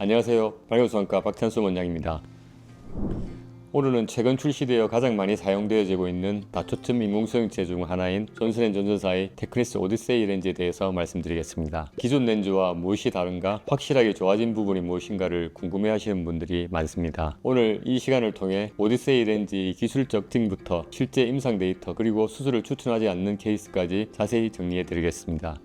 안녕하세요. 발효수학과 박찬수 원장입니다. 오늘은 최근 출시되어 가장 많이 사용되어지고 있는 다초점 인공소형체 중 하나인 존슨앤존슨사의 테크니스 오디세이 렌즈에 대해서 말씀드리겠습니다. 기존 렌즈와 무엇이 다른가, 확실하게 좋아진 부분이 무엇인가를 궁금해하시는 분들이 많습니다. 오늘 이 시간을 통해 오디세이 렌즈의 기술적 특징부터 실제 임상 데이터 그리고 수술을 추천하지 않는 케이스까지 자세히 정리해 드리겠습니다.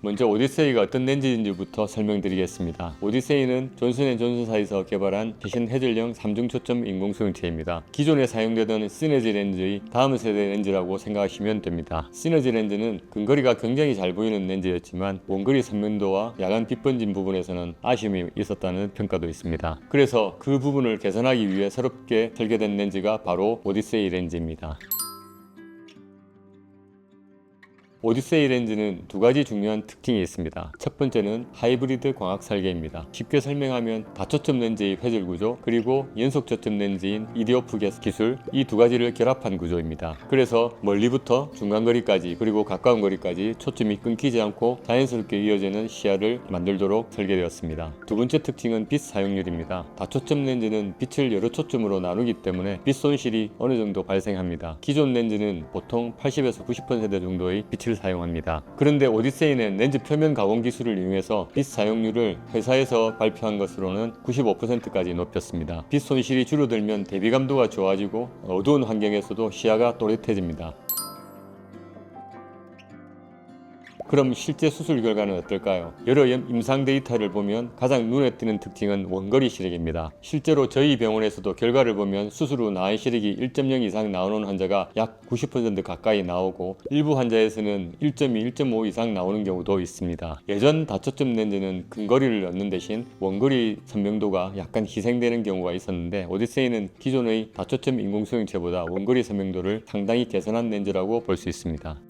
먼저 오디세이가 어떤 렌즈인지부터 설명드리겠습니다. 오디세이는 존슨앤존슨사에서 개발한 최신 해질형 3중 초점 인공소형체입니다. 기존에 사용되던 시너지 렌즈의 다음 세대 렌즈라고 생각하시면 됩니다. 시너지 렌즈는 근거리가 굉장히 잘 보이는 렌즈였지만 원거리 선명도와 야간 빛 번짐 부분에서는 아쉬움이 있었다는 평가도 있습니다. 그래서 그 부분을 개선하기 위해 새롭게 설계된 렌즈가 바로 오디세이 렌즈입니다. 오디세이 렌즈는 두 가지 중요한 특징이 있습니다. 첫 번째는 하이브리드 광학 설계입니다. 쉽게 설명하면 다초점 렌즈의 회절 구조 그리고 연속 초점 렌즈인 EDOF 기술, 이 두 가지를 결합한 구조입니다. 그래서 멀리부터 중간거리까지 그리고 가까운 거리까지 초점이 끊기지 않고 자연스럽게 이어지는 시야를 만들도록 설계되었습니다. 두 번째 특징은 빛 사용률입니다. 다초점 렌즈는 빛을 여러 초점으로 나누기 때문에 빛 손실이 어느 정도 발생합니다. 기존 렌즈는 보통 80에서 90% 정도의 빛을 사용합니다. 그런데 오디세이는 렌즈 표면 가공 기술을 이용해서 빛 사용률을 회사에서 발표한 것으로는 95%까지 높였습니다. 빛 손실이 줄어들면 대비감도가 좋아지고 어두운 환경에서도 시야가 또렷해집니다. 그럼 실제 수술 결과는 어떨까요? 여러 임상 데이터를 보면 가장 눈에 띄는 특징은 원거리 시력입니다. 실제로 저희 병원에서도 결과를 보면 수술 후 나의 시력이 1.0 이상 나오는 환자가 약 90% 가까이 나오고 일부 환자에서는 1.2, 1.5 이상 나오는 경우도 있습니다. 예전 다초점 렌즈는 근거리를 얻는 대신 원거리 선명도가 약간 희생되는 경우가 있었는데 오디세이는 기존의 다초점 인공소형체보다 원거리 선명도를 상당히 개선한 렌즈라고 볼 수 있습니다.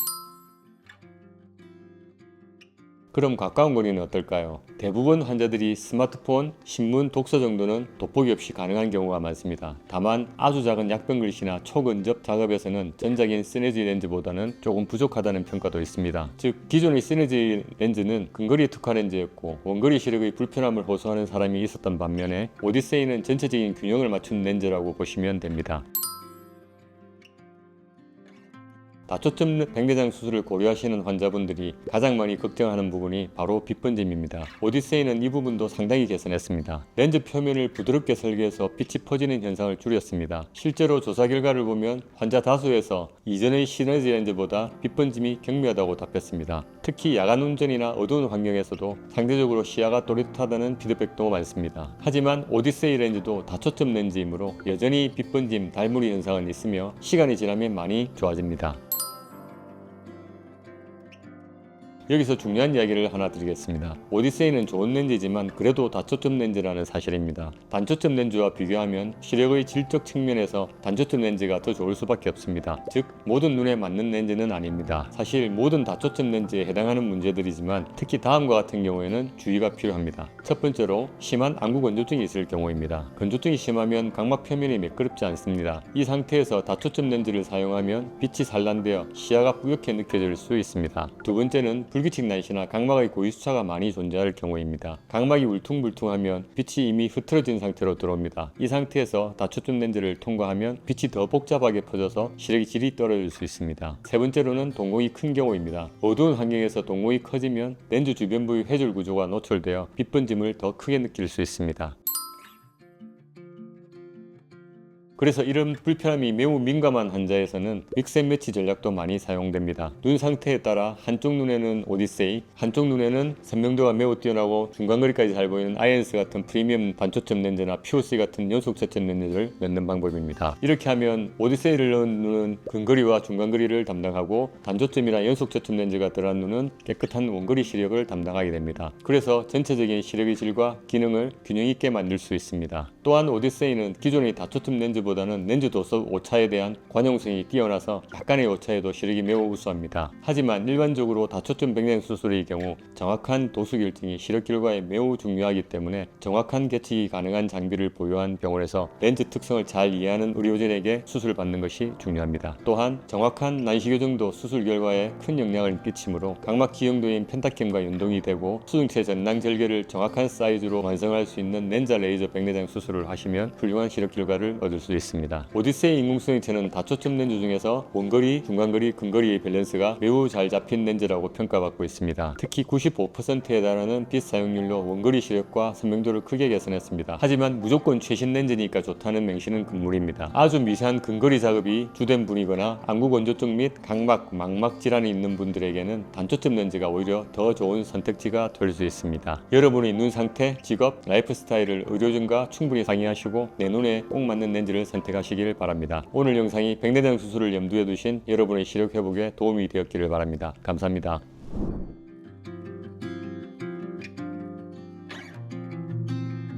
그럼 가까운 거리는 어떨까요? 대부분 환자들이 스마트폰, 신문, 독서 정도는 돋보기 없이 가능한 경우가 많습니다. 다만 아주 작은 약병 글씨나 초근접 작업에서는 전작인 시너지 렌즈보다는 조금 부족하다는 평가도 있습니다. 즉 기존의 시너지 렌즈는 근거리 특화 렌즈였고 원거리 시력의 불편함을 호소하는 사람이 있었던 반면에 오디세이는 전체적인 균형을 맞춘 렌즈라고 보시면 됩니다. 다초점 백내장 수술을 고려하시는 환자분들이 가장 많이 걱정하는 부분이 바로 빛 번짐입니다. 오디세이는 이 부분도 상당히 개선했습니다. 렌즈 표면을 부드럽게 설계해서 빛이 퍼지는 현상을 줄였습니다. 실제로 조사 결과를 보면 환자 다수에서 이전의 시너지 렌즈보다 빛 번짐이 경미하다고 답했습니다. 특히 야간 운전이나 어두운 환경에서도 상대적으로 시야가 또렷하다는 피드백도 많습니다. 하지만 오디세이 렌즈도 다초점 렌즈이므로 여전히 빛 번짐, 달무리 현상은 있으며 시간이 지나면 많이 좋아집니다. 여기서 중요한 이야기를 하나 드리겠습니다. 오디세이는 좋은 렌즈이지만 그래도 다초점 렌즈라는 사실입니다. 단초점 렌즈와 비교하면 시력의 질적 측면에서 단초점 렌즈가 더 좋을 수밖에 없습니다. 즉 모든 눈에 맞는 렌즈는 아닙니다. 사실 모든 다초점 렌즈에 해당하는 문제들이지만 특히 다음과 같은 경우에는 주의가 필요합니다. 첫 번째로 심한 안구 건조증이 있을 경우입니다. 건조증이 심하면 각막 표면이 매끄럽지 않습니다. 이 상태에서 다초점 렌즈를 사용하면 빛이 산란되어 시야가 뿌옇게 느껴질 수 있습니다. 두 번째는 불규칙 난시나 각막의 고위수차가 많이 존재할 경우입니다. 각막이 울퉁불퉁하면 빛이 이미 흐트러진 상태로 들어옵니다. 이 상태에서 다초점 렌즈를 통과하면 빛이 더 복잡하게 퍼져서 시력의 질이 떨어질 수 있습니다. 세 번째로는 동공이 큰 경우입니다. 어두운 환경에서 동공이 커지면 렌즈 주변 부위 회줄 구조가 노출되어 빛 번짐을 더 크게 느낄 수 있습니다. 그래서 이런 불편함이 매우 민감한 환자에서는 믹스앤매치 전략도 많이 사용됩니다. 눈 상태에 따라 한쪽 눈에는 오디세이, 한쪽 눈에는 선명도가 매우 뛰어나고 중간거리까지 잘 보이는 아이언스 같은 프리미엄 단초점 렌즈나 POC 같은 연속 초점 렌즈를 넣는 방법입니다. 이렇게 하면 오디세이를 넣은 눈은 근거리와 중간거리를 담당하고 단초점이나 연속 초점 렌즈가 들어간 눈은 깨끗한 원거리 시력을 담당하게 됩니다. 그래서 전체적인 시력의 질과 기능을 균형 있게 만들 수 있습니다. 또한 오디세이는 기존의 다초점 렌즈보다는 렌즈 도수 오차에 대한 관용성이 뛰어나서 약간의 오차에도 시력이 매우 우수합니다. 하지만 일반적으로 다초점 백내 수술의 경우 정확한 도수 결정이 시력 결과에 매우 중요하기 때문에 정확한 계측이 가능한 장비를 보유한 병원에서 렌즈 특성을 잘 이해하는 의료진에게 수술받는 것이 중요합니다. 또한 정확한 난시 교정도 수술 결과에 큰 영향을 끼치므로 각막 기형도인 펜타캠과 연동이 되고 수중체 전낭 절개를 정확한 사이즈로 완성할 수 있는 렌자 레이저 백내장 수술을 하시면 훌륭한 시력 결과를 얻을 수 있습니다. 오디세이 인공수행체는 다초점 렌즈 중에서 원거리, 중간거리, 근거리의 밸런스가 매우 잘 잡힌 렌즈라고 평가받고 있습니다. 특히 95%에 달하는 빛 사용률로 원거리 시력과 선명도를 크게 개선했습니다. 하지만 무조건 최신 렌즈니까 좋다는 맹신은 금물입니다. 아주 미세한 근거리 작업이 주된 분이거나 안구 건조증 및 각막, 망막 질환이 있는 분들에게는 단초점 렌즈가 오히려 더 좋은 선택지가 될 수 있습니다. 여러분의 눈 상태, 직업, 라이프 스타일을 의료진과 충분히 상의하시고 내 눈에 꼭 맞는 렌즈를 선택하시길 바랍니다. 오늘 영상이 백내장 수술을 염두에 두신 여러분의 시력 회복에 도움이 되었기를 바랍니다. 감사합니다.